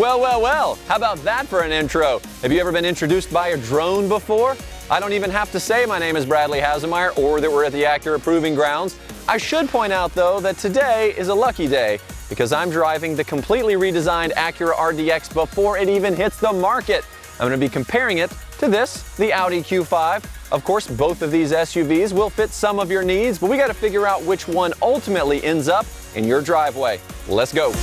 Well, well, well, how about that for an intro? Have you ever been introduced by a drone before? I don't even have to say my name is Bradley Hasemeyer or that we're at the Acura Proving Grounds. I should point out, though, that today is a lucky day because I'm driving the completely redesigned Acura RDX before it even hits the market. I'm going to be comparing it to this, the Audi Q5. Of course, both of these SUVs will fit some of your needs, but we got to figure out which one ultimately ends up in your driveway. Let's go.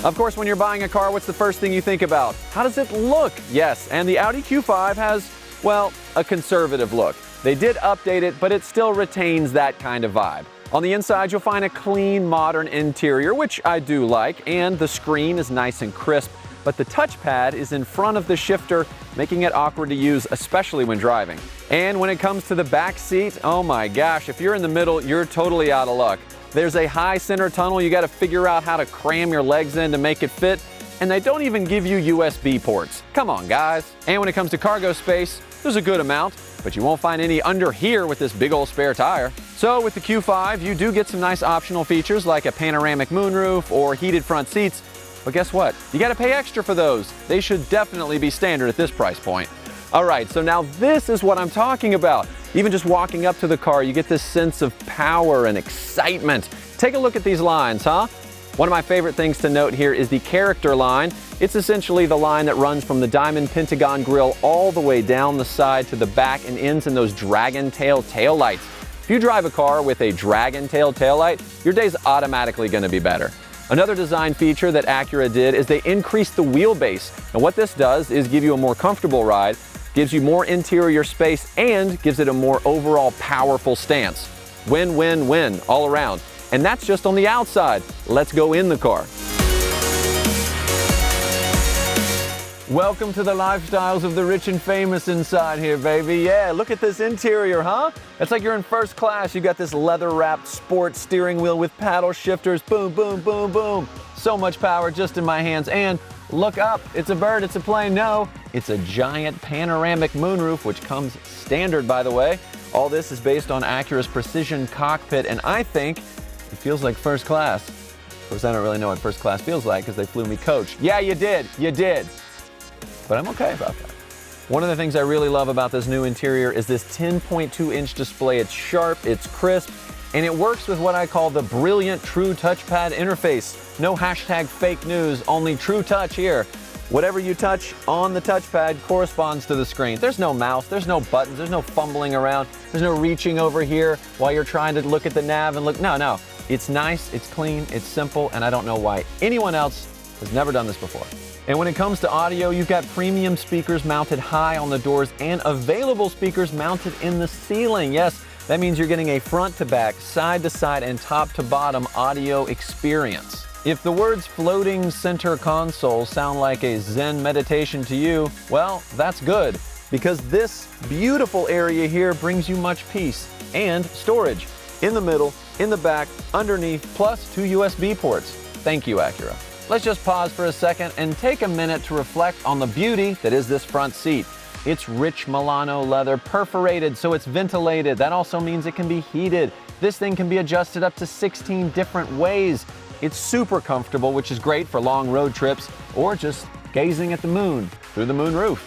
Of course, when you're buying a car, what's the first thing you think about? How does it look? Yes, and the Audi Q5 has, well, a conservative look. They did update it, but it still retains that kind of vibe. On the inside, you'll find a clean, modern interior, which I do like, and the screen is nice and crisp, but the touchpad is in front of the shifter, making it awkward to use, especially when driving. And when it comes to the back seat, oh my gosh, if you're in the middle, you're totally out of luck. There's a high center tunnel. You got to figure out how to cram your legs in to make it fit. And they don't even give you USB ports. Come on, guys. And when it comes to cargo space, there's a good amount, but you won't find any under here with this big old spare tire. So with the Q5, you do get some nice optional features like a panoramic moonroof or heated front seats. But guess what? You got to pay extra for those. They should definitely be standard at this price point. All right, so now this is what I'm talking about. Even just walking up to the car, you get this sense of power and excitement. Take a look at these lines, huh? One of my favorite things to note here is the character line. It's essentially the line that runs from the diamond pentagon grille all the way down the side to the back and ends in those dragon tail taillights. If you drive a car with a dragon tail taillight, your day's automatically going to be better. Another design feature that Acura did is they increased the wheelbase. And what this does is give you a more comfortable ride, gives you more interior space, and gives it a more overall powerful stance. Win, win, win all around. And that's just on the outside. Let's go in the car. Welcome to the lifestyles of the rich and famous inside here, baby. Yeah, look at this interior, huh? It's like you're in first class. You got this leather-wrapped sport steering wheel with paddle shifters. Boom, boom, boom, boom. So much power just in my hands. And look up. It's a bird. It's a plane. No, it's a giant panoramic moonroof, which comes standard, by the way. All this is based on Acura's precision cockpit, and I think it feels like first class. Of course, I don't really know what first class feels like because they flew me coach. Yeah, you did. You did. But I'm okay about that. One of the things I really love about this new interior is this 10.2-inch display. It's sharp, it's crisp, and it works with what I call the brilliant True Touchpad interface. No hashtag fake news, only true touch here. Whatever you touch on the touchpad corresponds to the screen. There's no mouse, there's no buttons, there's no fumbling around, there's no reaching over here while you're trying to look at the nav and look. No. It's nice, it's clean, it's simple, and I don't know why anyone else has never done this before. And when it comes to audio, you've got premium speakers mounted high on the doors and available speakers mounted in the ceiling. Yes, that means you're getting a front to back, side to side, and top to bottom audio experience. If the words floating center console sound like a Zen meditation to you, well, that's good, because this beautiful area here brings you much peace and storage. In the middle, in the back, underneath, plus 2 USB ports. Thank you, Acura. Let's just pause for a second and take a minute to reflect on the beauty that is this front seat. It's rich Milano leather, perforated so it's ventilated. That also means it can be heated. This thing can be adjusted up to 16 different ways. It's super comfortable, which is great for long road trips or just gazing at the moon through the moonroof.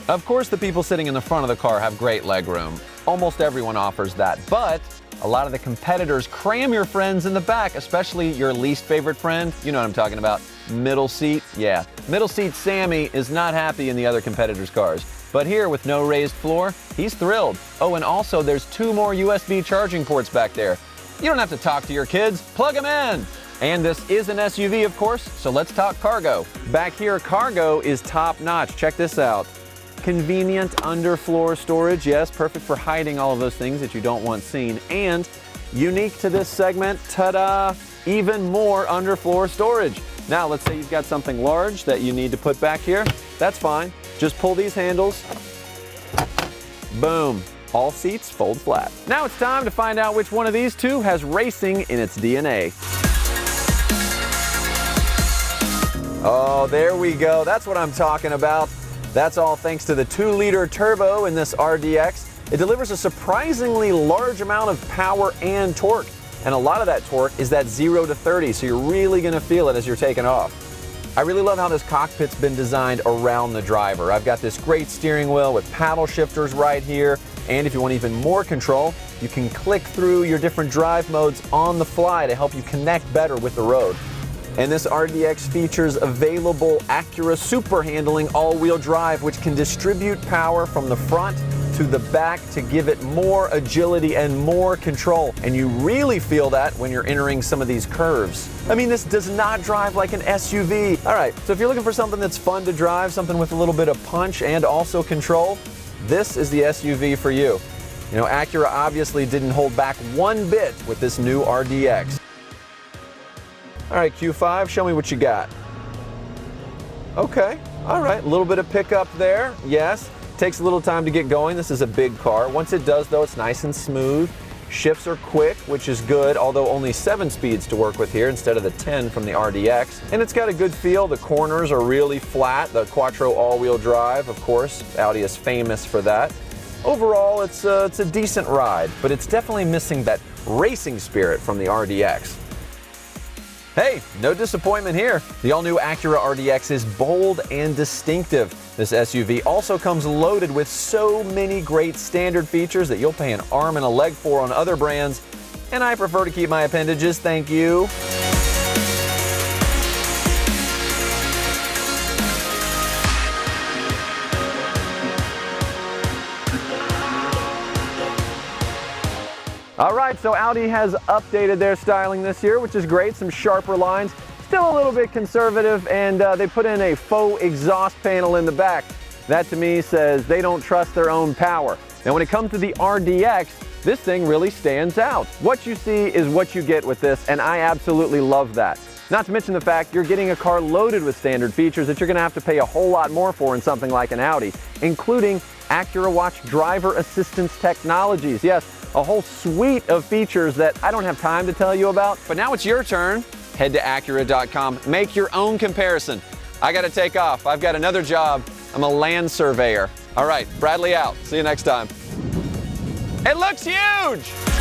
Of course, the people sitting in the front of the car have great legroom. Almost everyone offers that, but a lot of the competitors cram your friends in the back, especially your least favorite friend. You know what I'm talking about. Middle seat. Yeah. Middle seat Sammy is not happy in the other competitors' cars. But here, with no raised floor, he's thrilled. Oh, and also there's 2 more USB charging ports back there. You don't have to talk to your kids. Plug them in. And this is an SUV, of course, so let's talk cargo. Back here, cargo is top-notch. Check this out. Convenient underfloor storage, yes, perfect for hiding all of those things that you don't want seen. And unique to this segment, ta-da, even more underfloor storage. Now, let's say you've got something large that you need to put back here. That's fine. Just pull these handles. Boom. All seats fold flat. Now it's time to find out which one of these two has racing in its DNA. Oh, there we go. That's what I'm talking about. That's all thanks to the 2-liter turbo in this RDX. It delivers a surprisingly large amount of power and torque. And a lot of that torque is that 0 to 30, so you're really going to feel it as you're taking off. I really love how this cockpit's been designed around the driver. I've got this great steering wheel with paddle shifters right here, and if you want even more control, you can click through your different drive modes on the fly to help you connect better with the road. And this RDX features available Acura Super Handling all-wheel drive, which can distribute power from the front to the back to give it more agility and more control. And you really feel that when you're entering some of these curves. I mean, this does not drive like an SUV. All right, so if you're looking for something that's fun to drive, something with a little bit of punch and also control, this is the SUV for you. You know, Acura obviously didn't hold back one bit with this new RDX. All right, Q5, show me what you got. Okay, all right, a little bit of pickup there, yes. Takes a little time to get going. This is a big car. Once it does, though, it's nice and smooth. Shifts are quick, which is good, although only 7 speeds to work with here instead of the 10 from the RDX. And it's got a good feel. The corners are really flat. The Quattro all-wheel drive, of course. Audi is famous for that. Overall, it's a decent ride, but it's definitely missing that racing spirit from the RDX. Hey, no disappointment here. The all-new Acura RDX is bold and distinctive. This SUV also comes loaded with so many great standard features that you'll pay an arm and a leg for on other brands, and I prefer to keep my appendages, thank you. All right, so Audi has updated their styling this year, which is great. Some sharper lines, still a little bit conservative, and they put in a faux exhaust panel in the back. That to me says they don't trust their own power. Now when it comes to the RDX, this thing really stands out. What you see is what you get with this, and I absolutely love that. Not to mention the fact you're getting a car loaded with standard features that you're gonna have to pay a whole lot more for in something like an Audi, including Acura Watch driver assistance technologies. Yes, a whole suite of features that I don't have time to tell you about. But now it's your turn. Head to Acura.com. Make your own comparison. I gotta take off. I've got another job. I'm a land surveyor. All right, Bradley out. See you next time. It looks huge!